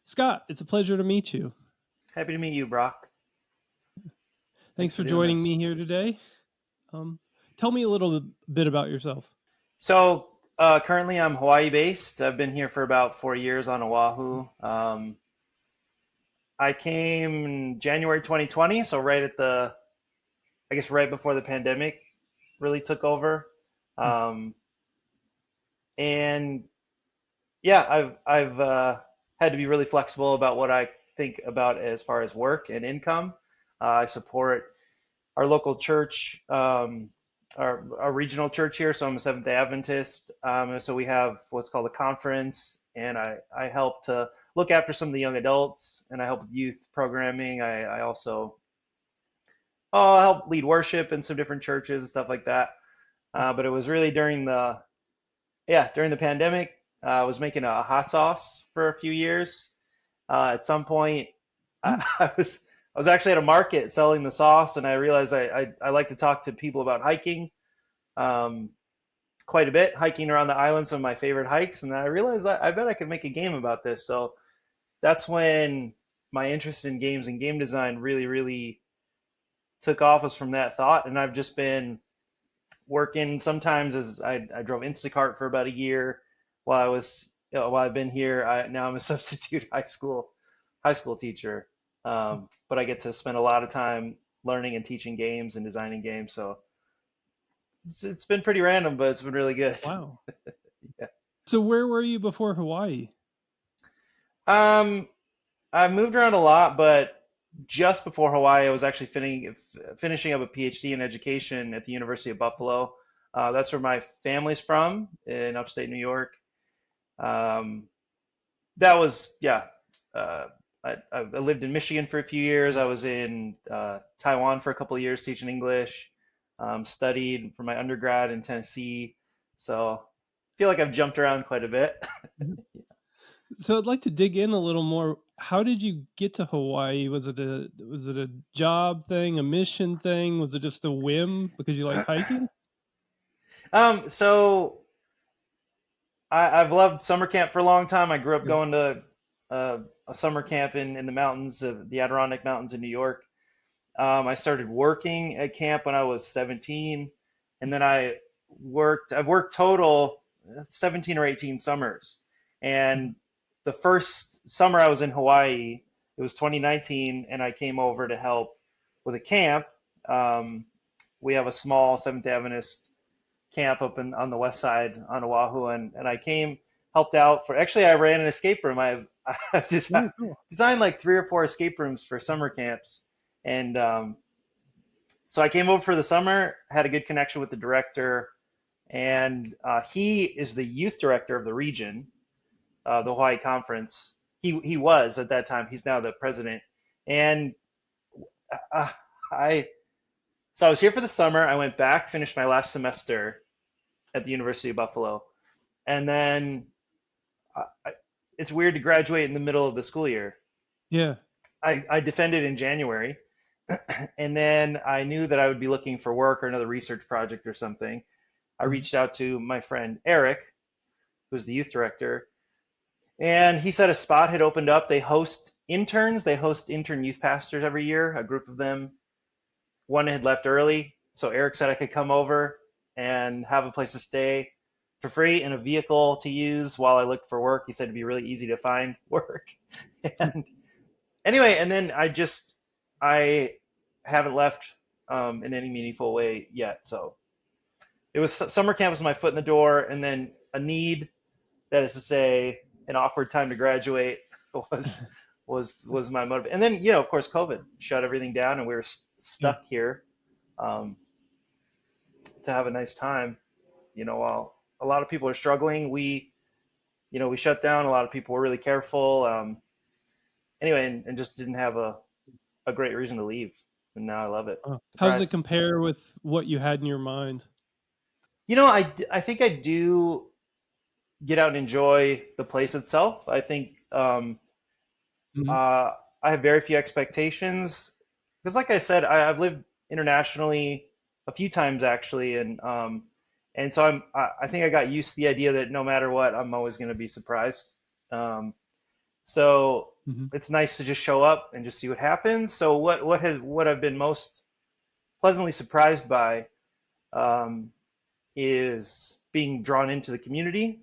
Scott, it's a pleasure to meet you. Happy to meet you, Brock. Thanks Thanks for for doing joining this. me here today. Um, Tell me a little bit about yourself. Currently I'm Hawaii based. I've been here for about 4 years on Oahu. I came in January 2020, so I guess right before the pandemic really took over. Um, and yeah, I've had to be really flexible about what I think about as far as work and income. I support our local church, our regional church here. So I'm a Seventh Day Adventist. And so we have what's called a conference, and I help to look after some of the young adults, and I help with youth programming. I also help lead worship in some different churches and stuff like that. But it was really during the pandemic. I was making a hot sauce for a few years. At some point, Mm. I was actually at a market selling the sauce, and I realized I like to talk to people about hiking um, quite a bit, hiking around the island, some of my favorite hikes, and I realized that I bet I could make a game about this. So that's when my interest in games and game design really took off, was from that thought, and I've just been working sometimes as I drove Instacart for about a year while I've been here. Now I'm a substitute high school teacher, but I get to spend a lot of time learning and teaching games and designing games. So it's been pretty random, but it's been really good. Wow. Yeah. So where were you before Hawaii? Um, I've moved around a lot, but just before Hawaii, I was actually finishing up a PhD in education at the University of Buffalo. That's where my family's from, in upstate New York. Um, that was, yeah. Uh, I lived in Michigan for a few years. I was in Taiwan for a couple of years teaching English. Studied for my undergrad in Tennessee. So I feel like I've jumped around quite a bit. Mhm. So I'd like to dig in a little more. How did you get to Hawaii? Was it a job thing, a mission thing? Was it just a whim because you like hiking? So I've loved summer camp for a long time. I grew up Yeah. going to a summer camp in the mountains of the Adirondack Mountains in New York. I started working at camp when I was 17, and then I've worked total 17 or 18 summers. And the first summer I was in Hawaii, it was 2019, and I came over to help with a camp. Um, we have a small Seventh Day Adventist camp up on the west side on Oahu, and I came, helped out for, actually, I ran an escape room. I've Oh, cool. designed like 3 or 4 escape rooms for summer camps. And so I came over for the summer, had a good connection with the director, and he is the youth director of the region, the Hawaii Conference. He was at that time. He's now the president. And uh, I so I was here for the summer. I went back, finished my last semester at the University of Buffalo, and then it's weird to graduate in the middle of the school year. Yeah. I defended in January, and then I knew that I would be looking for work or another research project or something. I Mhm. reached out to my friend Eric, who's the youth director, and he said a spot had opened up. They host interns, they host intern youth pastors every year, a group of them. One had left early, so Eric said I could come over and have a place to stay for free and a vehicle to use while I looked for work. He said it'd be really easy to find work. And anyway, and then I haven't left in any meaningful way yet. So it was summer camp was my foot in the door, and then a need, that is to say, an awkward time to graduate was was my motive. And then of course, COVID shut everything down, and we were Yeah. stuck here um, to have a nice time. While a lot of people are struggling, we shut down. A lot of people were really careful. Anyway, and just didn't have a great reason to leave, and now I love it. Oh. How does it Surprise. compare with what you had in your mind? I think I do get out and enjoy the place itself. I think Mhm. uh, I have very few expectations because, like I said, I've lived internationally a few times actually, and so I think I got used to the idea that no matter what, I'm always going to be surprised. Um, so Mhm. it's nice to just show up and just see what happens. So what I've been most pleasantly surprised by um, is being drawn into the community.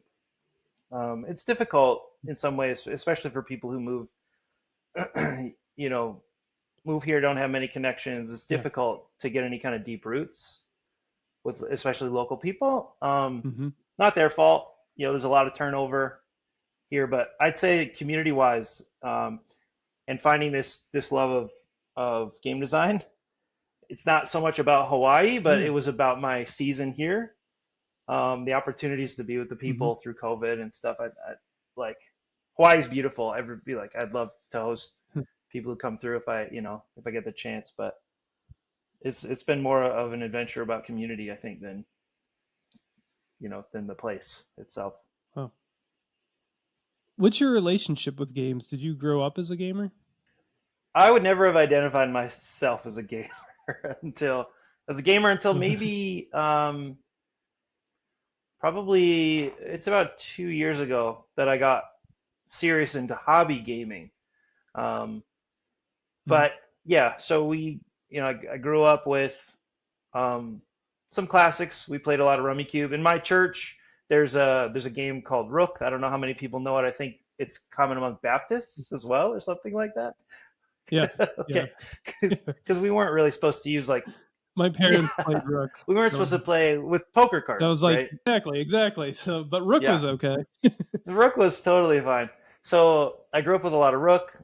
It's difficult in some ways, especially for people who move, you know, move here, don't have many connections. It's Yeah. difficult to get any kind of deep roots with especially local people. Mhm. Not their fault. There's a lot of turnover here, but I'd say community-wise, and finding this love of game design, it's not so much about Hawaii, but it Yeah. was about my season here. The opportunities to be with the Mhm. people through COVID and stuff. I like Hawaii's beautiful. I'd love to host people who come through if I get the chance. But it's been more of an adventure about community, I think, than the place itself. Oh. What's your relationship with games? Did you grow up as a gamer? I would never have identified myself as a gamer until maybe probably it's about 2 years ago that I got serious into hobby gaming. Um, Mhm. but yeah, so I grew up with um, some classics. We played a lot of Rummy Cube. In my church, there's a game called Rook. I don't know how many people know it. I think it's common among Baptists as well, or something like that. Yeah. Yeah. Okay, because we weren't really supposed to use like My yeah, parents played Rook. we weren't So supposed to play with poker that was cards, like right? exactly, exactly. So, but Rook Yeah, was okay. the Rook was totally fine. So I grew up with a lot of Rook,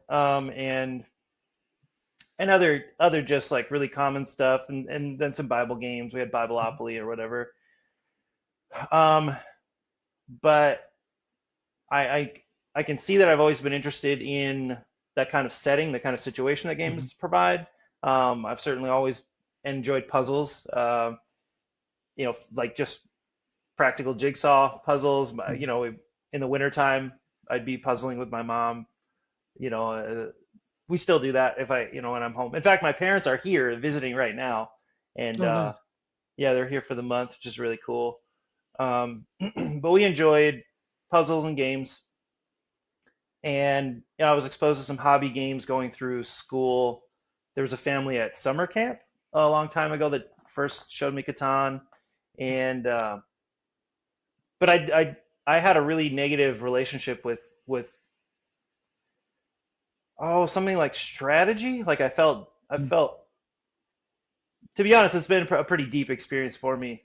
and other just like really common stuff, and then some Bible games. We had Bibleopoly or whatever. Um, but I, I I can see that I've always been interested in that kind of setting, the kind of situation that Mhm. games provide. I've certainly always enjoyed puzzles. Like just practical jigsaw puzzles. Mhm. In the wintertime, I'd be puzzling with my mom. You know, we still do that when I'm home. In fact, my parents are here visiting right now, and Oh, nice. yeah, they're here for the month, which is really cool. But we enjoyed puzzles and games, and I was exposed to some hobby games going through school. There was a family at summer camp a long time ago that first showed me Catan, and but I had a really negative relationship with something like strategy. Like I Mm. felt to be honest, it's been a pretty deep experience for me,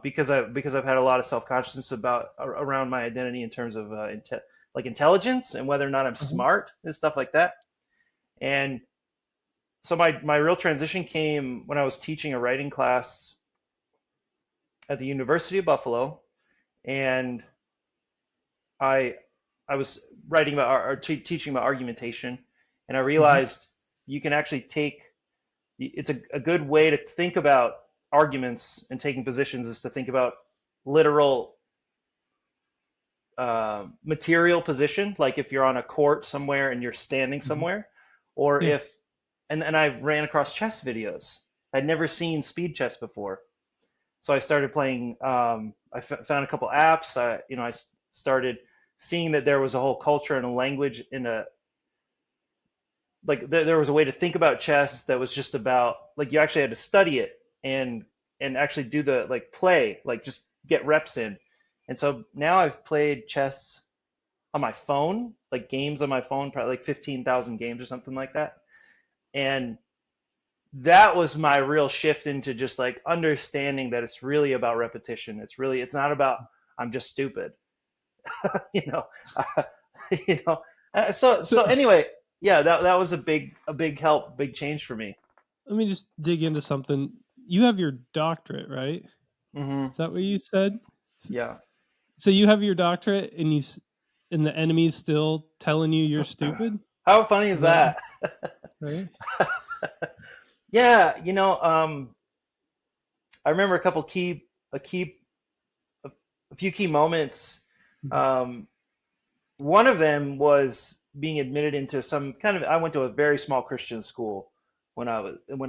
because I've had a lot of self consciousness around my identity in terms of like intelligence and whether or not I'm Uh-huh. smart and stuff like that. And so my real transition came when I was teaching a writing class at the University of Buffalo, and I I was writing about teaching about argumentation, and I Mhm. realized you can actually take it's a good way to think about arguments and taking positions is to think about literal material position, like if you're on a court somewhere and you're standing Mhm. somewhere, or Yeah. if and I ran across chess videos. I'd never seen speed chess before, so I started playing. Found a couple apps. I started seeing that there was a whole culture and a language in a like there was a way to think about chess that was just about like you actually had to study it and actually do the like play like just get reps in. And so now I've played chess on my phone, like games on my phone, probably like 15,000 games or something like that. And that was my real shift into just like understanding that it's really about repetition. It's not about I'm just stupid, you know. Uh, you know. So So anyway, yeah, that was a big help, big change for me. let me just dig into something. You have your doctorate, right? Hmm. Is that what you said? S- Yeah. So you have your doctorate, and and the enemy's still telling you you're stupid. How funny is Is that that? right? Yeah, I remember a, a few key moments. Mhm. Um, One of them was being admitted into some kind of. I went to a very small Christian school when I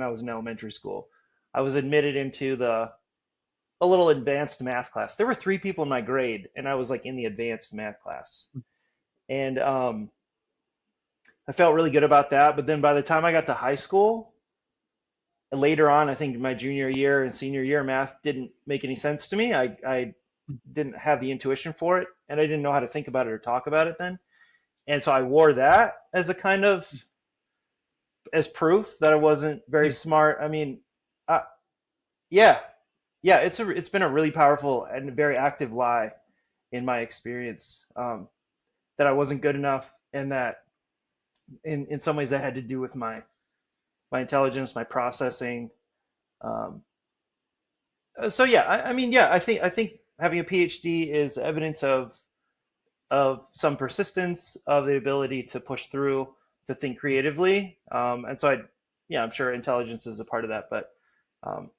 was in elementary school. I was admitted into the a little advanced math class. There were three people in my grade, and I was like in the advanced math class. And I felt really good about that. But then by the time I got to high school, later on, I think my junior year and senior year, math didn't make any sense to me. I didn't have the intuition for it, and I didn't know how to think about it or talk about it then. And so I wore that as a kind of as proof that I wasn't very Yeah. smart. I mean, uh, yeah, yeah, it's been a really powerful and very active lie in my experience, that I wasn't good enough, and that in some ways that had to do with my intelligence, my processing. Um, so yeah, I mean, yeah, I think having a PhD is evidence of some persistence, of the ability to push through, to think creatively, and so yeah, I'm sure intelligence is a part of that, but um,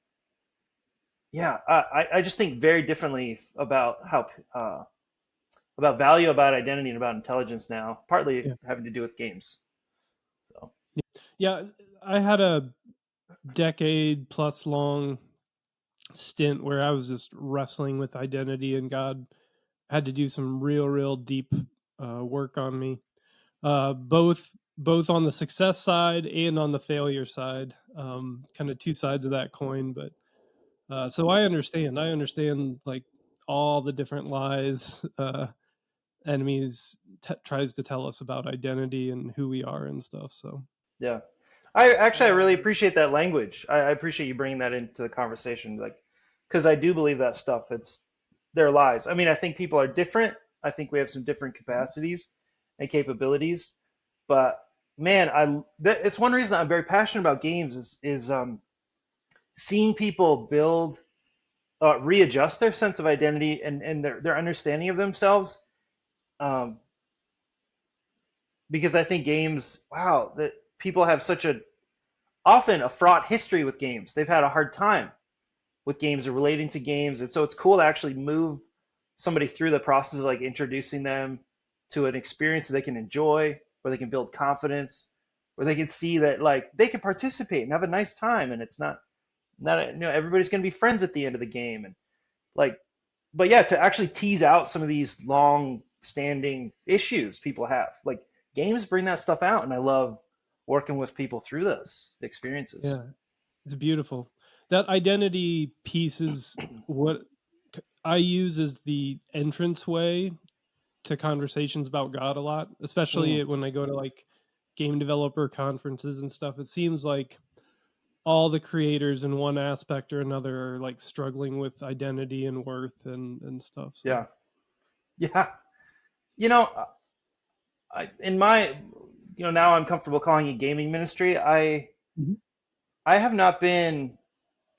yeah, I just think very differently about how about value, about identity, and about intelligence now, partly Yeah. having to do with games. So Yeah. I had a decade plus long stint where I was just wrestling with identity and God. Had to do some real deep work on me, both on the success side and on the failure side. Kind of two sides of that coin. But so I understand. I understand like all the different lies enemies tries to tell us about identity and who we are and stuff. So yeah, I really appreciate that language. I appreciate you bringing that into the conversation, like, because I do believe that stuff. It's their lies. I mean, I think people are different. I think we have some different capacities and capabilities, but man, it's one reason I'm very passionate about games is seeing people build, readjust their sense of identity and their understanding of themselves. Um, because I think games, wow, that people have such a often a fraught history with games. They've had a hard time with games or relating to games, and so it's cool to actually move somebody through the process of like introducing them to an experience that they can enjoy, where they can build confidence, where they can see that like they can participate and have a nice time, and it's not everybody's going to be friends at the end of the game, and like, but yeah, to actually tease out some of these long standing issues people have, like games bring that stuff out, and I love working with people through those experiences. yeah, it's beautiful. That identity piece is what I use as the entrance way to conversations about God a lot, Mm, especially when I go to like game developer conferences and stuff. It seems like all the creators in one aspect or another are like struggling with identity and worth and stuff. So yeah, yeah. You know, in my, now I'm comfortable calling it gaming ministry. Mhm. I have not been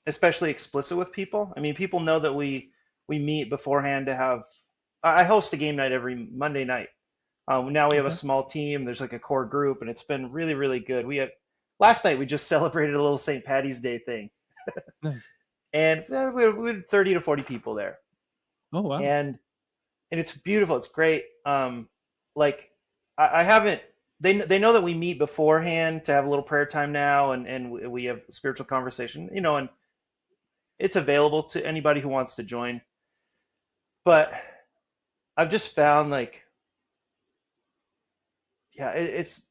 especially explicit with people. I mean, people know that we meet beforehand to have. I host a game night every Monday night. Now we have a Okay. small team. There's like a core group, and it's been really good. We had last night we just celebrated a little St. Patty's Day thing, Nice. and we had 30 to 40 people there, Oh wow. and it's beautiful. It's great. Like I haven't. They know that we meet beforehand to have a little prayer time now, and we have spiritual conversation. And it's available to anybody who wants to join. But I've just found like, yeah, it's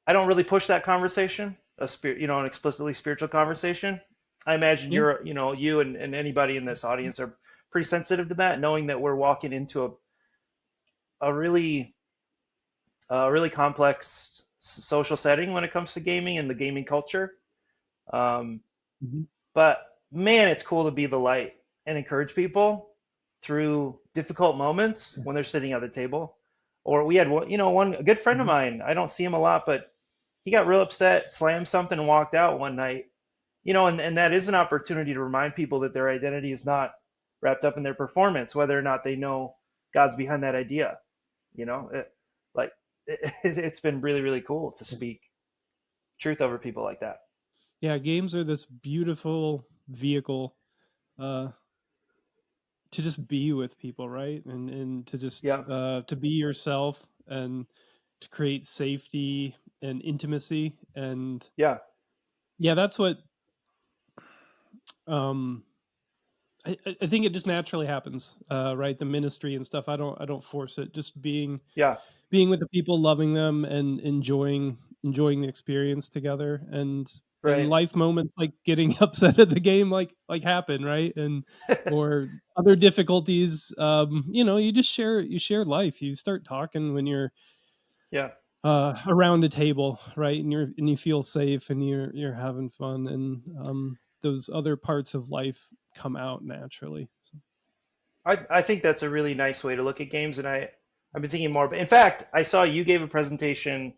I don't really push that conversation, an explicitly spiritual conversation. I imagine Yeah. you and anybody in this audience are pretty sensitive to that, knowing that we're walking into a really complex social setting when it comes to gaming and the gaming culture. Um, Mhm. but man, it's cool to be the light and encourage people through difficult moments Yeah. when they're sitting at the table. Or we had one a good friend of Mhm. mine. I don't see him a lot, but he got real upset, slammed something, and walked out one night. And that is an opportunity to remind people that their identity is not wrapped up in their performance, whether or not they know God's behind that idea. Like it's been really cool to Yeah. speak truth over people like that. Yeah, games are this beautiful vehicle uh to just be with people, right? And to just Yeah, to be yourself and to create safety and intimacy. And yeah, yeah, that's what um I think it just naturally happens, right? The ministry and stuff. I don't force it. Just Yeah, being with the people, loving them, and enjoying the experience together. And right. life moments like getting upset at the game, like happen, right? And or other difficulties. You share life. You start talking when you're Yeah. around a table, right? And you feel safe and you're having fun, and those other parts of life come out naturally. So, I think that's a really nice way to look at games, and I've been thinking more. But in fact, I saw you gave a presentation.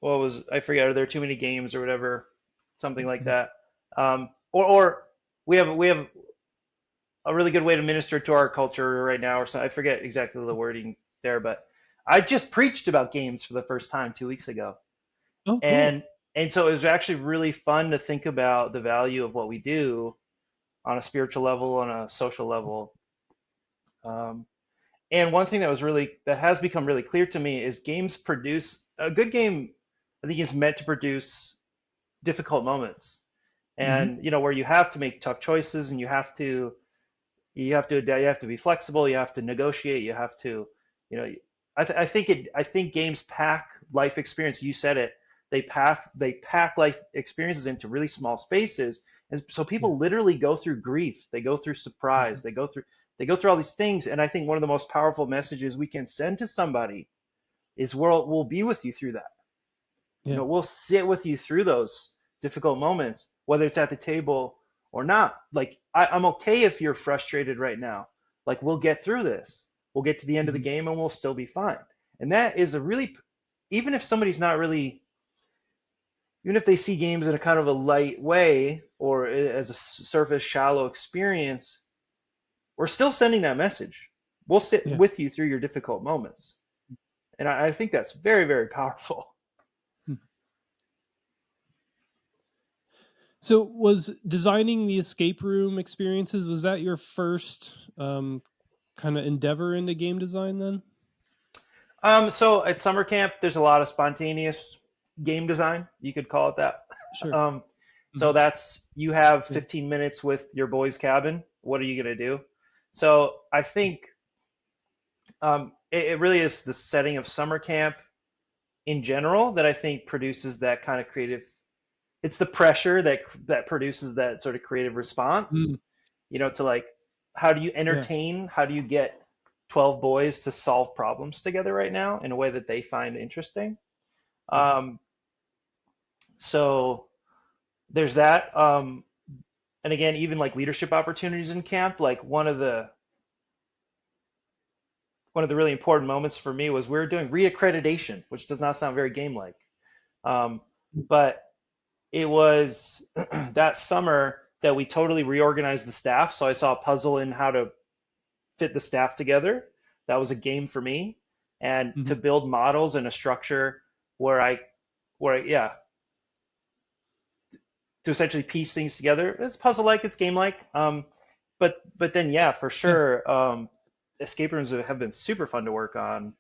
What was I forget? Are there too many games or whatever? Something like mhm. that. Or we have a really good way to minister to our culture right now, or so I forget exactly the wording there, but I just preached about games for the first time 2 weeks ago, Oh, cool. and and so it was actually really fun to think about the value of what we do on a spiritual level, on a social level. Um, And one thing that has become really clear to me is games produce a good game. I think is meant to produce difficult moments, Hmm. and where you have to make tough choices, and you have to be flexible. You have to negotiate. You have to, you know, I think games pack life experience. You said it. They pack life experiences into really small spaces, and so Yeah. people literally go through grief. They go through surprise. Hmm. They go through all these things. And I think one of the most powerful messages we can send to somebody is we'll be with you through that. Yeah. We'll sit with you through those difficult moments, whether it's at the table or not. Like I'm okay if you're frustrated right now. Like we'll get through this. We'll get to the end of the Hmm. game and we'll still be fine. And that is a really, even if somebody's not really, even if they see games in a kind of a light way or as a surface shallow experience, we're still sending that message. We'll sit Yeah. with you through your difficult moments. And I think that's very, very powerful. Hmm. So, was designing the escape room experiences, was that your first kind of endeavor into game design then? So at summer camp, there's a lot of spontaneous game design. You could call it that. Sure. Um, so Hmm. that's you have Yeah. 15 minutes with your boys' cabin. What are you gonna do? So I think it really is the setting of summer camp in general that I think produces that kind of creative. It's the pressure that produces that sort of creative response. Mm, To like, how do you yeah. entertain? How do you get 12 boys to solve problems together right now in a way that they find interesting? Hmm. Um, so there's that. And again, even like leadership opportunities in camp, like one of the really important moments for me was we were doing reaccreditation, which does not sound very game-like. Um, but it was that summer that we totally reorganized the staff. So I saw a puzzle in how to fit the staff together. That was a game for me, and to Hmm. build models and a structure where yeah, to essentially piece things together. It's puzzle like, it's game like. But then yeah, for Yeah. sure, escape rooms have been super fun to work on.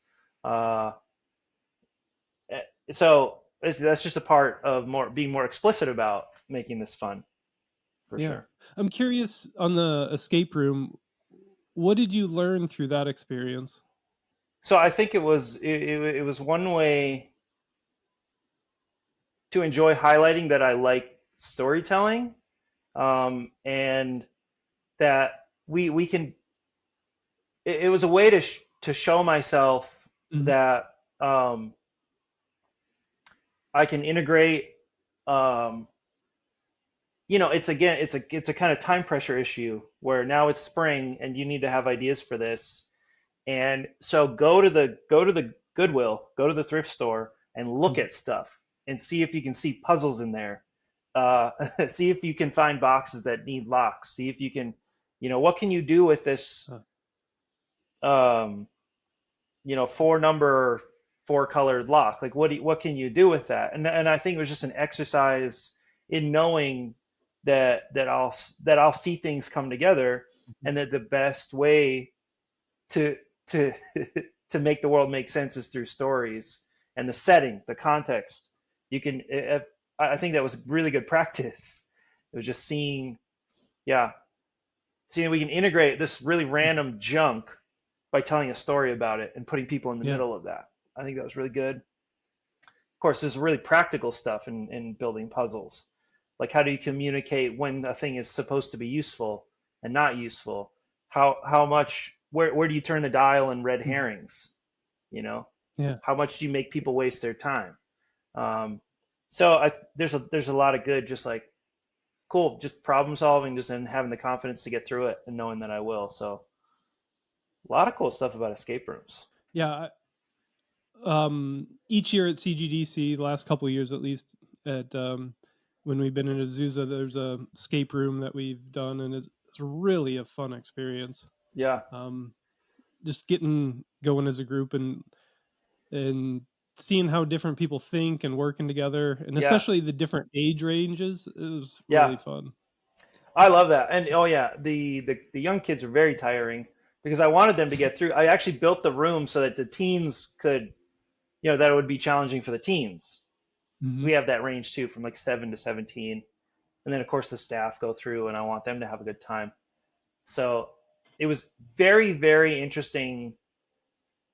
Uh, so that's just a part of more being more explicit about making this fun for Yeah. sure. I'm curious on the escape room, what did you learn through that experience? So I think it was one way to enjoy highlighting that I like storytelling, and that we can. It was a way to show myself Hmm. that um, I can integrate. Um, it's a kind of time pressure issue where now it's spring and you need to have ideas for this, and so go to the Goodwill, go to the thrift store, and look Hmm. at stuff and see if you can see puzzles in there. See if you can find boxes that need locks. See if you can, what can you do with this, Uh, um, four colored lock? Like, what can you do with that? And I think it was just an exercise in knowing that I'll see things come together, mhm. and that the best way to to to make the world make sense is through stories and the setting, the context. You can. I think that was really good practice. It was just seeing, yeah, See, we can integrate this really random junk by telling a story about it and putting people in the Yeah. middle of that. I think that was really good. Of course, there's really practical stuff in building puzzles. Like how do you communicate when a thing is supposed to be useful and not useful? How much where do you turn the dial in red Mhm. herrings? You know, Yeah. how much do you make people waste their time? Um, so there's a lot of good, just like cool, just problem solving, just and having the confidence to get through it and knowing that I will. So a lot of cool stuff about escape rooms. Yeah. Each year at CGDC, the last couple of years at least, at when we've been in Azusa, there's a escape room that we've done, and it's really a fun experience. Yeah, Um, just getting going as a group and seeing how different people think and working together, and yeah, especially the different age ranges, it was yeah. really fun. I love that. And oh yeah, the young kids are very tiring because I wanted them to get through. I actually built the room so that the teens could, that it would be challenging for the teens. So Mm-hmm. we have that range too, from like 7 to 17. And then of course the staff go through and I want them to have a good time. So it was very, very interesting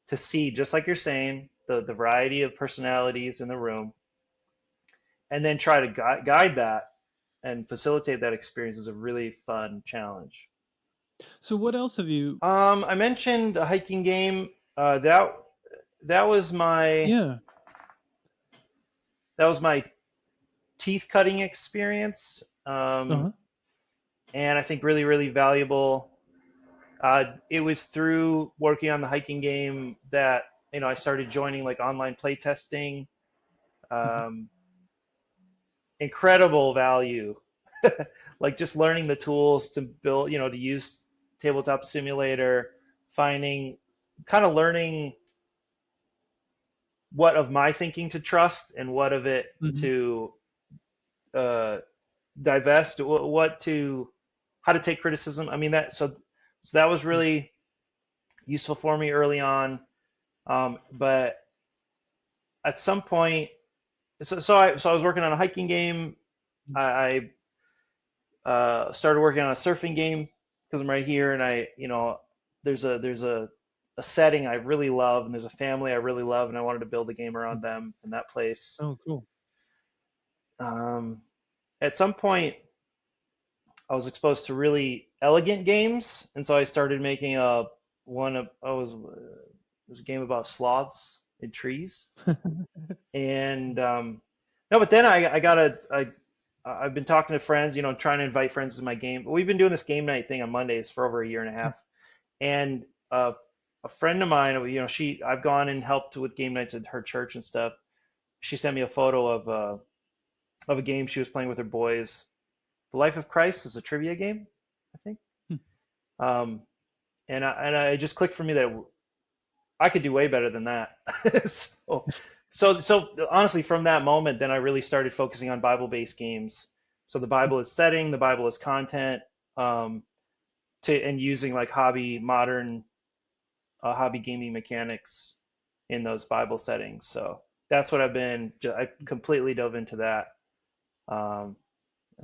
to see, just like you're saying, the variety of personalities in the room, and then try to guide that and facilitate that experience is a really fun challenge. So what else have you? I mentioned a hiking game. That was my Yeah. that was my teeth cutting experience, Uh-huh. and I think really really valuable. It was through working on the hiking game that I started joining like online playtesting. Mhm. Um, Incredible value, like just learning the tools to build, to use tabletop simulator, finding, kind of learning what of my thinking to trust and what of it Mhm. to uh, divest, what to, how to take criticism. I mean so that was Yeah. really useful for me early on. But at some point, so I was working on a hiking game. I started working on a surfing game because I'm right here, and there's a setting I really love, and there's a family I really love, and I wanted to build a game around them in that place. Oh, cool. Um, at some point, I was exposed to really elegant games, and so I started making a one of I was it was a game about sloths in trees, and no, but then I got I've been talking to friends, trying to invite friends to my game. We've been doing this game night thing on Mondays for over a year and a half, and a friend of mine, I've gone and helped with game nights at her church and stuff. She sent me a photo of a game she was playing with her boys. The Life of Christ is a trivia game, I think. Hmm. Um, and I just clicked for me that I could do way better than that. so, so honestly, from that moment, then I really started focusing on Bible-based games. So the Bible is setting, the Bible is content, um, and using like hobby gaming mechanics in those Bible settings. So that's what I completely dove into that. Um,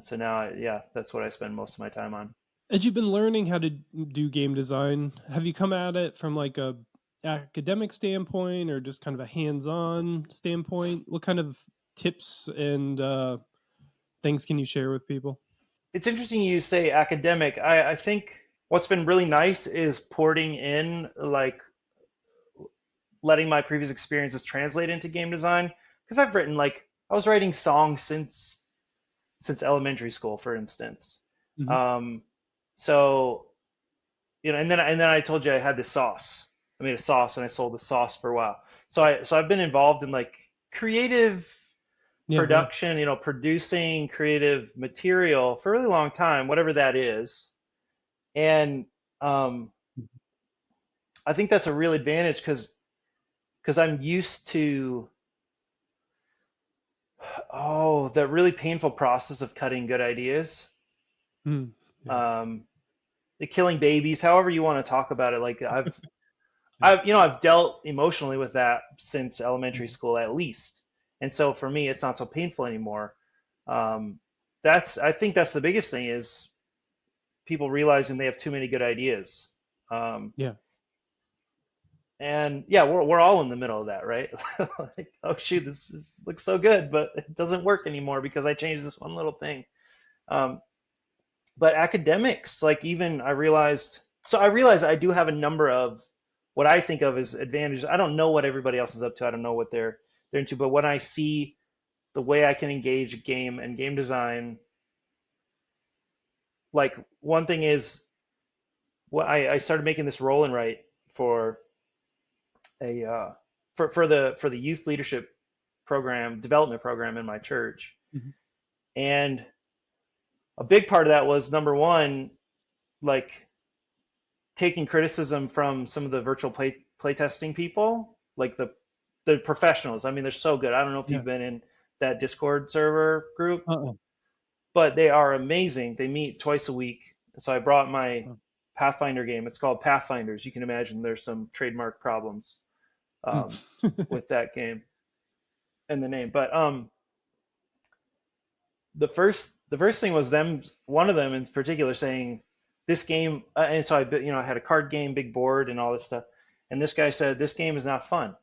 so now, yeah, that's what I spend most of my time on. As you've been learning how to do game design, have you come at it from like a academic standpoint or just kind of a hands-on standpoint? What kind of tips and things can you share with people? It's interesting you say academic. I think what's been really nice is porting in, like letting my previous experiences translate into game design. Because I was writing songs since elementary school, for instance. Hmm. Um, so and then I told you I had this sauce. I made a sauce and I sold the sauce for a while. So I've been involved in like creative Yeah, yeah. production, producing creative material for a really long time, whatever that is. And um, I think that's a real advantage because I'm used to the really painful process of cutting good ideas, Mm, yeah. um, the killing babies, however you want to talk about it. Like I've dealt emotionally with that since elementary Mhm. school at least, and so for me, it's not so painful anymore. Um, I think that's the biggest thing is people realizing they have too many good ideas. Um, Yeah. and yeah, we're all in the middle of that, right? Like, oh shoot, looks so good, but it doesn't work anymore because I changed this one little thing. Um, but academics, like even I realized I do have a number of what I think of as advantages. I don't know what everybody else is up to. I don't know what they're into, but when I see the way I can engage game and game design, like one thing is I started making this roll and write for a for the youth leadership program development program in my church, Mhm. and a big part of that was number one, like taking criticism from some of the virtual playtesting people, like the professionals. I mean, they're so good. I don't know if Yeah. you've been in that Discord server group, Uh-uh. but they are amazing. They meet twice a week. So I brought my Oh. Pathfinder game. It's called Pathfinders. You can imagine there's some trademark problems Mm. um, with that game and the name. But the first thing was them. One of them in particular saying this game, and so I had a card game, big board, and all this stuff. And this guy said this game is not fun.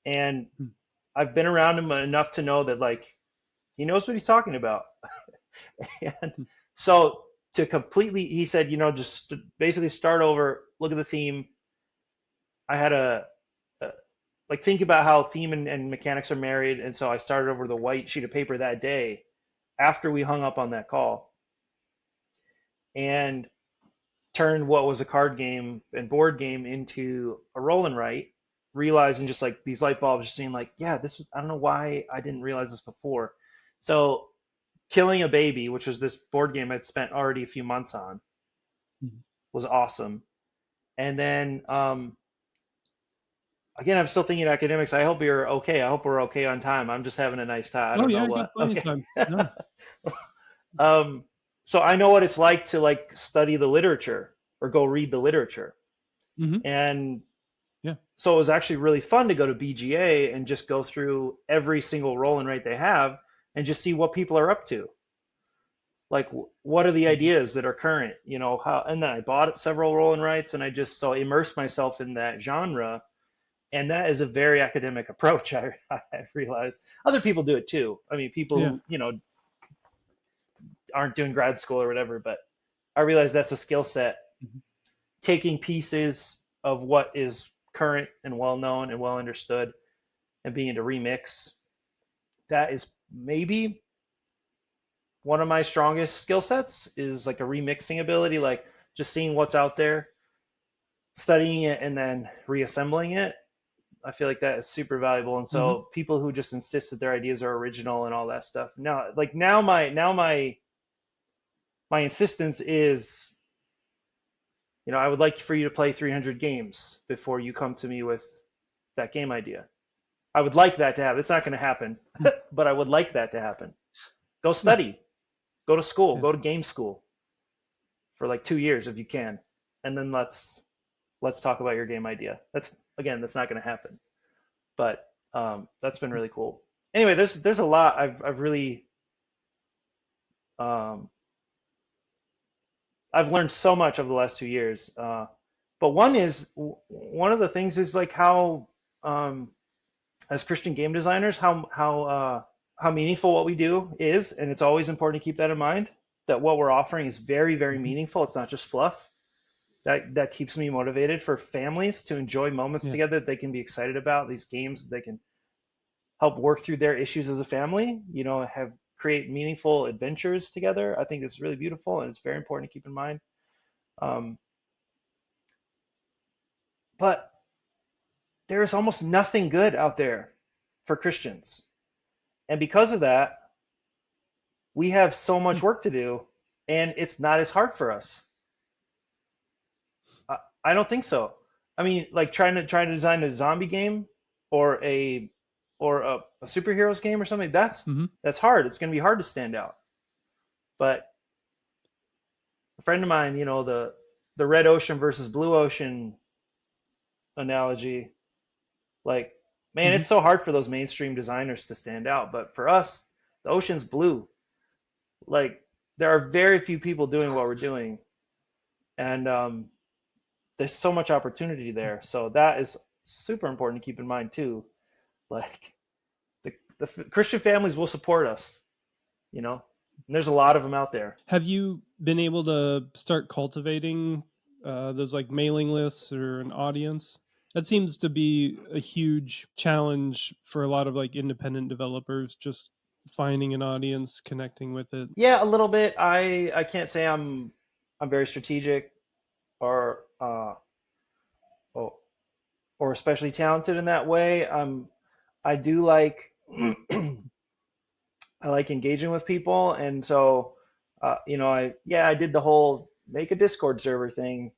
And Mm. I've been around him enough to know that like he knows what he's talking about. And Mm. so to completely, he said, just basically start over, look at the theme. I had a like think about how theme and mechanics are married, and so I started over the white sheet of paper that day after we hung up on that call and turned what was a card game and board game into a roll and write, realizing just like these light bulbs just seeing like, yeah, I don't know why I didn't realize this before. So Killing a Baby, which was this board game I'd spent already a few months on, Mhm. was awesome. And then again, I'm still thinking academics. I hope you're okay. I hope we're okay on time. I'm just having a nice time. I Oh don't yeah, know I got what. plenty of Okay. time. No. um, so I know what it's like to like study the literature or go read the literature. Hmm. And Yeah. so it was actually really fun to go to BGA and just go through every single roll and write they have and just see what people are up to. Like, what are the Mhm. ideas that are current? How, and then I bought several roll and writes and I just so immersed myself in that genre. And that is a very academic approach. I realize other people do it too. I mean, people Yeah. who, aren't doing grad school or whatever, but I realize that's a skill set. Mhm. Taking pieces of what is current and well known and well understood and being able to remix, that is maybe one of my strongest skill sets is like a remixing ability, like just seeing what's out there, studying it, and then reassembling it. I feel like that is super valuable. And Mhm. so people who just insist that their ideas are original and all that stuff. Now my insistence is, I would like for you to play 300 games before you come to me with that game idea. I would like that to happen. It's not going to happen, Mm. but I would like that to happen. Go Yeah. study, go to school, Yeah. go to game school for like 2 years if you can, and then let's talk about your game idea. That's not going to happen, but that's been Mm. really cool. Anyway, there's a lot I've really um, I've learned so much over the last 2 years. But one of the things is like how as Christian game designers how meaningful what we do is, and it's always important to keep that in mind. That what we're offering is very very Mhm. meaningful. It's not just fluff. That keeps me motivated for families to enjoy moments Yeah. together that they can be excited about. These games that they can help work through their issues as a family. Have create meaningful adventures together. I think it's really beautiful and it's very important to keep in mind. Um, but there is almost nothing good out there for Christians. And because of that, we have so much Mm. work to do, and it's not as hard for us. I don't think so. I mean, like trying to design a zombie game or a superheroes game or something, Mhm. that's hard. It's going to be hard to stand out. But a friend of mine, the red ocean versus blue ocean analogy, like, man, Mhm. it's so hard for those mainstream designers to stand out. But for us, the ocean's blue. Like, there are very few people doing what we're doing. and there's so much opportunity there. So that is super important to keep in mind too. Like the Christian families will support us, you know, and there's a lot of them out there. Have you been able to start cultivating those like mailing lists or an audience? That seems to be a huge challenge for a lot of like independent developers, just finding an audience, connecting with it. Yeah, a little bit. I can't say I'm very strategic or or, or especially talented in that way. I do like I like engaging with people, and so I did the whole make a Discord server thing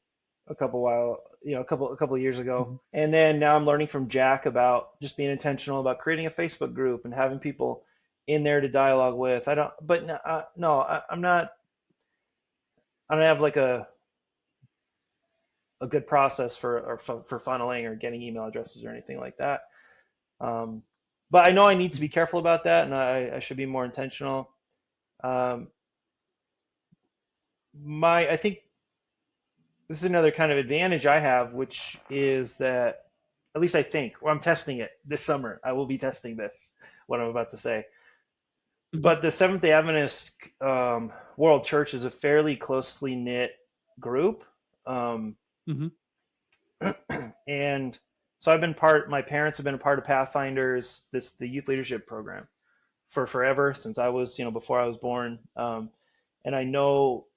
a couple of years ago, Mhm. and then now I'm learning from Jack about just being intentional about creating a Facebook group and having people in there to dialogue with. I don't, but no, no I'm not. I don't have like a good process for funneling or getting email addresses or anything like that. Um, but I know I need to be careful about that, and I should be more intentional. Um, I think this is another kind of advantage I have, which is that at least I think, well, I'm testing it this summer. I will be testing this, what I'm about to say. Mhm. But the Seventh Day Adventist World Church is a fairly closely knit group. Um, Mhm. and so my parents have been a part of Pathfinders, the youth leadership program for forever since I was, before I was born. And I know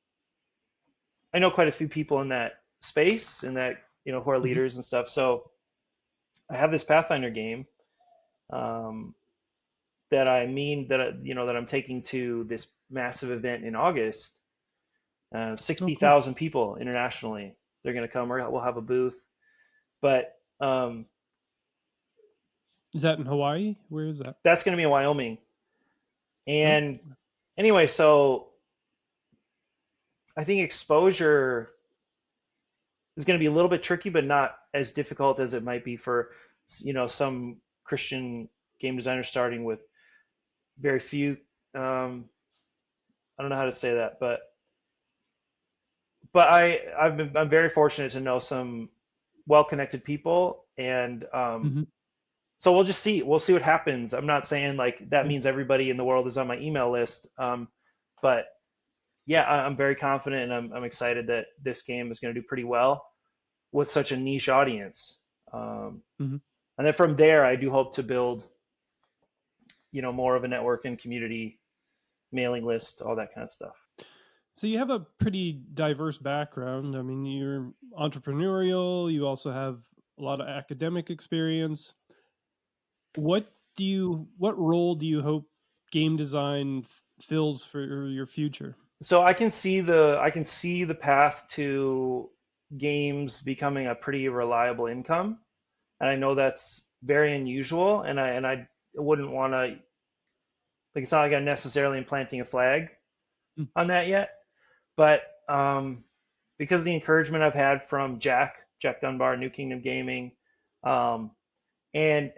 quite a few people in that space and that, who are Mhm. leaders and stuff. So I have this Pathfinder game um, that I'm taking to this massive event in August. Oh, cool. 60,000 people internationally. They're going to come. We'll have a booth, but Is that in Hawaii? Where is that? that's going to be in Wyoming. Oh, And anyway, so I think exposure is going to be a little bit tricky, but not as difficult as it might be for some Christian game designers starting with very few. Um, I don't know how to say that, but I'm very fortunate to know some well-connected people, and mhm. so we'll just see. We'll see what happens. I'm not saying like that Yeah. means everybody in the world is on my email list, but yeah, I'm very confident, and I'm excited that this game is going to do pretty well with such a niche audience. Um, Mhm. and then from there, I do hope to build, more of a network and community mailing list, all that kind of stuff. So you have a pretty diverse background. I mean, you're entrepreneurial, you also have a lot of academic experience. What role do you hope game design fills for your future? So I can see the path to games becoming a pretty reliable income, and I know that's very unusual, and I wouldn't want to, like, it's not like I'm necessarily implanting a flag Mm. on that yet, but because of the encouragement I've had from Jack Dunbar, New Kingdom Gaming, um, and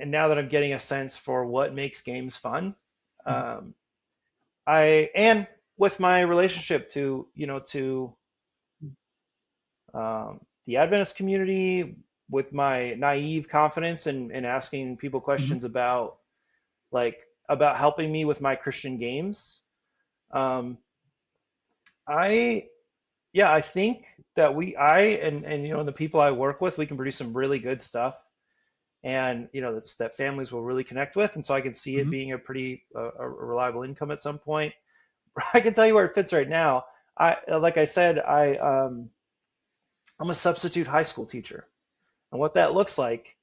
now that I'm getting a sense for what makes games fun, Mhm. um, and with my relationship to the Adventist community, with my naive confidence and asking people Mhm. questions about helping me with my Christian games. Um, I yeah, I think that and the people I work with, we can produce some really good stuff, and that families will really connect with, and so I can see it Mhm. being a pretty a reliable income at some point. I can tell you where it fits right now. Like I said, I'm a substitute high school teacher, and what that looks like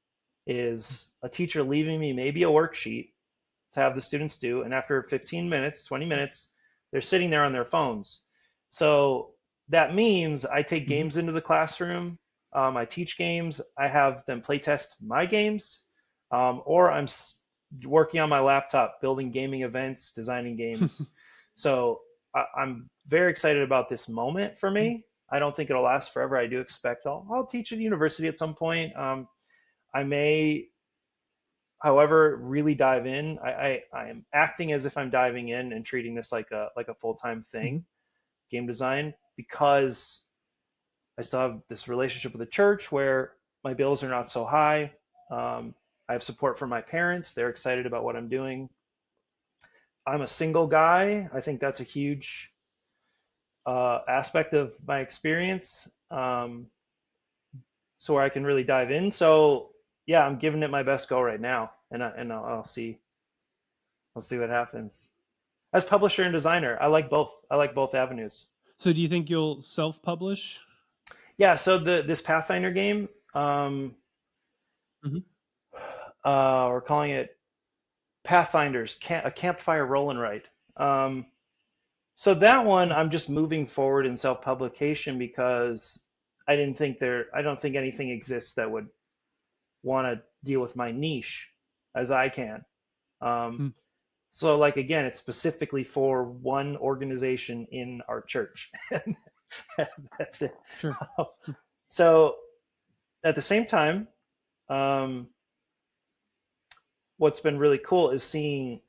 is a teacher leaving me maybe a worksheet to have the students do, and after 15 minutes, 20 minutes, they're sitting there on their phones. So that means I take Mhm. games into the classroom. I teach games. I have them play test my games, or I'm working on my laptop, building gaming events, designing games. So I'm very excited about this moment for me. I don't think it'll last forever. I do expect I'll teach at university at some point. I may, however, really dive in. I am acting as if I'm diving in and treating this like a full-time Mhm. thing, game design, because I still have this relationship with the church where my bills are not so high. I have support from my parents. They're excited about what I'm doing. I'm a single guy. I think that's a huge aspect of my experience. So where I can really dive in. So yeah, I'm giving it my best go right now, and I'll see what happens. As publisher and designer, I like both. I like both avenues. So do you think you'll self-publish? Yeah. So this Pathfinder game, Hmm. we're calling it Pathfinders, a campfire roll and write. So that one, I'm just moving forward in self-publication because I don't think anything exists that would want to deal with my niche as I can. Um, Hmm. so like again, it's specifically for one organization in our church. That's it. Sure. So at the same time, um, what's been really cool is seeing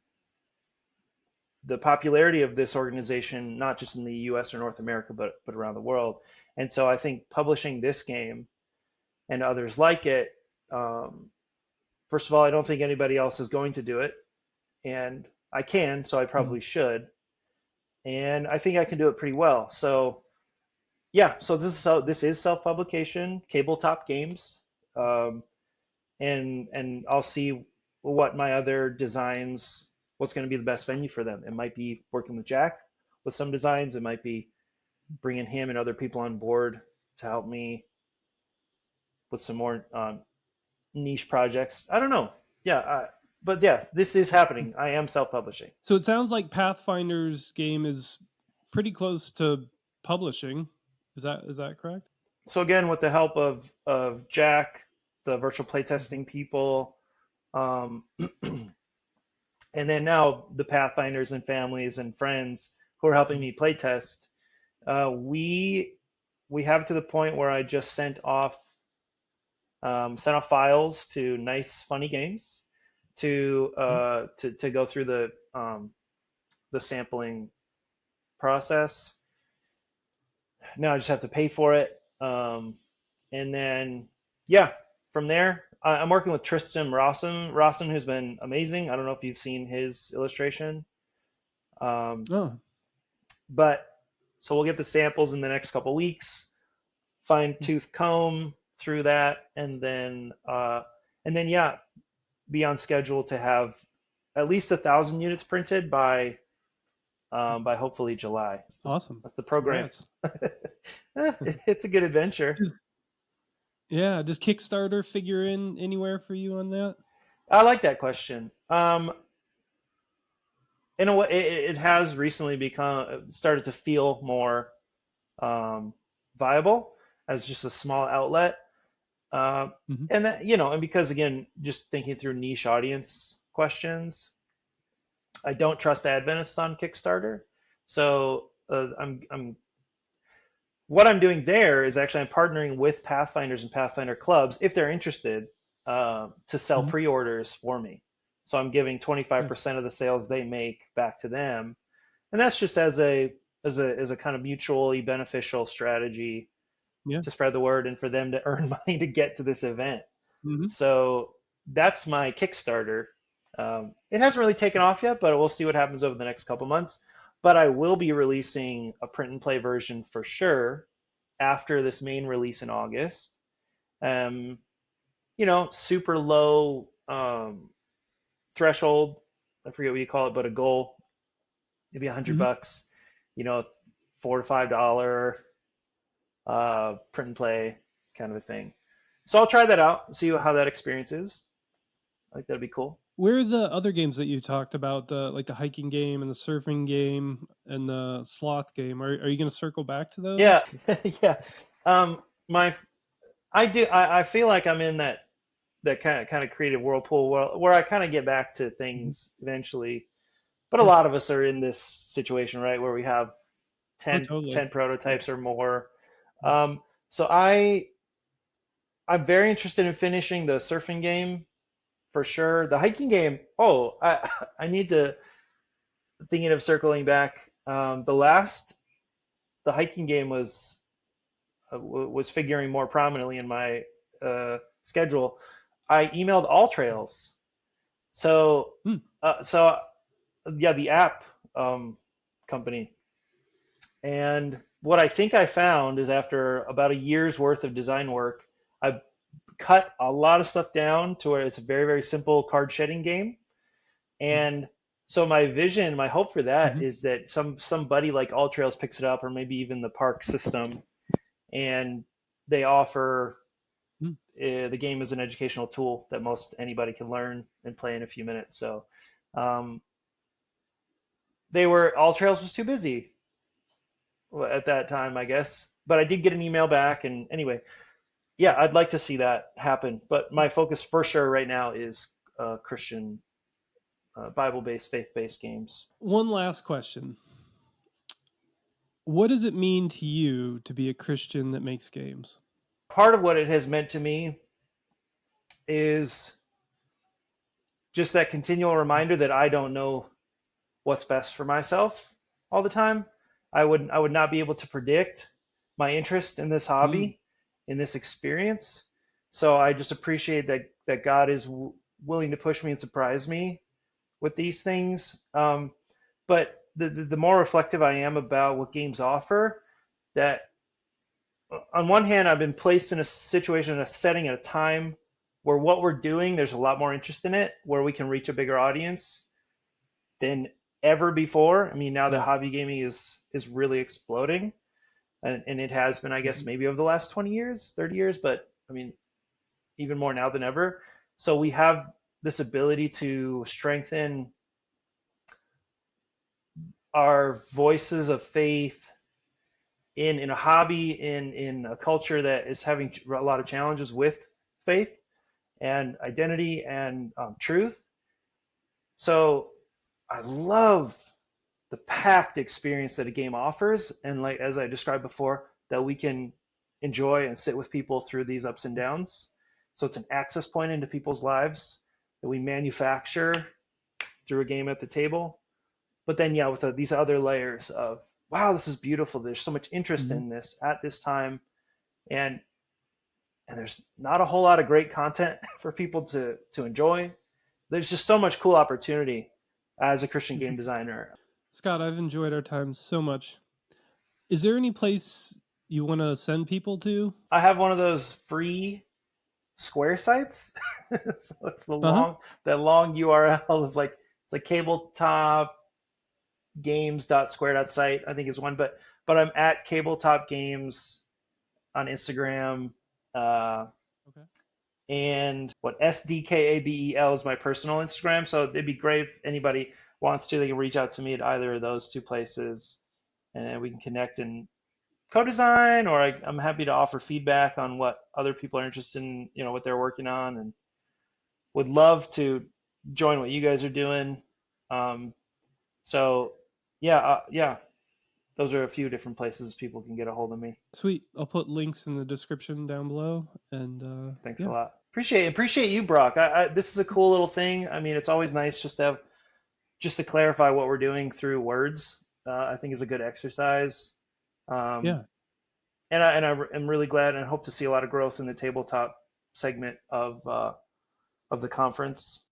the popularity of this organization, not just in the US or North America, but around the world. And so I think publishing this game and others like it, first of all, I don't think anybody else is going to do it. And I can, so I Mhm. probably should. And I think I can do it pretty well. So yeah, so this is self-publication, Kabeltop Games, um, and I'll see what my other designs, what's going to be the best venue for them. It might be working with Jack with some designs. It might be bringing him and other people on board to help me with some more niche projects. I don't know. Yeah, but yes, this is happening. I am self-publishing. So it sounds like Pathfinder's game is pretty close to publishing. Is that correct? So again, with the help of Jack, the virtual playtesting people, um, and then now the Pathfinders and families and friends who are helping me playtest, we have to the point where I just sent off files to Nice Funny Games Mhm. to go through the sampling process. Now I just have to pay for it. And then, yeah, from there, I'm working with Tristan Rossum, who's been amazing. I don't know if you've seen his illustration. Um, Oh. but so we'll get the samples in the next couple weeks, fine tooth comb through that, and then yeah, be on schedule to have at least 1,000 units printed by hopefully July. Awesome. That's the program. Congrats. It's a good adventure. Does, yeah, does Kickstarter figure in anywhere for you on that? I like that question. In a way, it has recently become started to feel more um, viable as just a small outlet. Uh, Hmm. and that, you know, and because again, just thinking through niche audience questions, I don't trust Adventists on Kickstarter. So I'm what I'm doing there is actually I'm partnering with Pathfinders and Pathfinder clubs if they're interested to sell Hmm. pre-orders for me. So I'm giving Nice. 25% of the sales they make back to them, and that's just as a kind of mutually beneficial strategy Yeah. to spread the word and for them to earn money to get to this event. Hmm. So that's my Kickstarter. It hasn't really taken off yet, but we'll see what happens over the next couple months. But I will be releasing a print and play version for sure after this main release in August. Um, super low threshold. I forget what you call it, but a goal, maybe 100 Hmm. bucks. You know, $4 to $5 print and play kind of a thing. So I'll try that out, see how that experience is. I think that'd be cool. Where are the other games that you talked about, the like the hiking game and the surfing game and the sloth game? Are you going to circle back to Yeah, those? yeah. My I feel like I'm in that kind of creative whirlpool where I kind of get back to Mhm. things eventually. But a Yeah. lot of us are in this situation, right, where we have Oh, 10, totally. 10 prototypes or more. Mm. So I'm very interested in finishing the surfing game for sure. The hiking game, oh, I need to thinking of circling back. The hiking game was was figuring more prominently in my schedule, I emailed All Trails. So, Hmm. so yeah, the app um, company. And what I think I found is after about a year's worth of design work, I cut a lot of stuff down to where it's a very, very simple card shedding game. And so my vision, my hope for that Mm-hmm. is that somebody like All Trails picks it up, or maybe even the park system, and they offer Mm-hmm. the game as an educational tool that most anybody can learn and play in a few minutes. So um, All Trails was too busy at that time, I guess. But I did get an email back, and anyway, yeah, I'd like to see that happen. But my focus for sure right now is Christian, Bible-based, faith-based games. One last question. What does it mean to you to be a Christian that makes games? Part of what it has meant to me is just that continual reminder that I don't know what's best for myself all the time. I would not be able to predict my interest in this Mm. hobby, in this experience. So I just appreciate that God is willing to push me and surprise me with these things. But the more reflective I am about what games offer, that on one hand, I've been placed in a situation, in a setting, at a time where what we're doing, there's a lot more interest in it, where we can reach a bigger audience than ever before. I mean, now that Yeah. hobby gaming is really exploding, and it has been, I guess, Mm-hmm. maybe over the last 20 years, 30 years, but I mean, even more now than ever. So we have this ability to strengthen our voices of faith in a hobby, in a culture that is having a lot of challenges with faith and identity and truth. So I love the packed experience that a game offers, and like as I described before, that we can enjoy and sit with people through these ups and downs. So it's an access point into people's lives that we manufacture through a game at the table. But then, yeah, with these other layers of, wow, this is beautiful. There's so much interest Mm-hmm. in this at this time, and and there's not a whole lot of great content for people to enjoy. There's just so much cool opportunity as a Christian Mm-hmm. game designer. Scott, I've enjoyed our time so much. Is there any place you want to send people to? I have one of those free Square sites, so it's Uh huh. that long URL of like it's like Kabeltop Games.square.site, I think is one, but I'm at Kabletop Games on Instagram. Uh, Okay. and what SDKABEL is my personal Instagram. So it'd be great if anybody wants to, they can reach out to me at either of those two places, and we can connect and co-design, or I'm happy to offer feedback on what other people are interested in, what they're working on, and would love to join what you guys are doing. Um, so yeah, those are a few different places people can get a hold of me. Sweet. I'll put links in the description down below. And Thanks a yeah. lot. Appreciate you, Brock. This is a cool little thing. I mean, it's always nice just to clarify what we're doing through words. I think is a good exercise. Um, Yeah. and I am really glad and hope to see a lot of growth in the tabletop segment of the conference.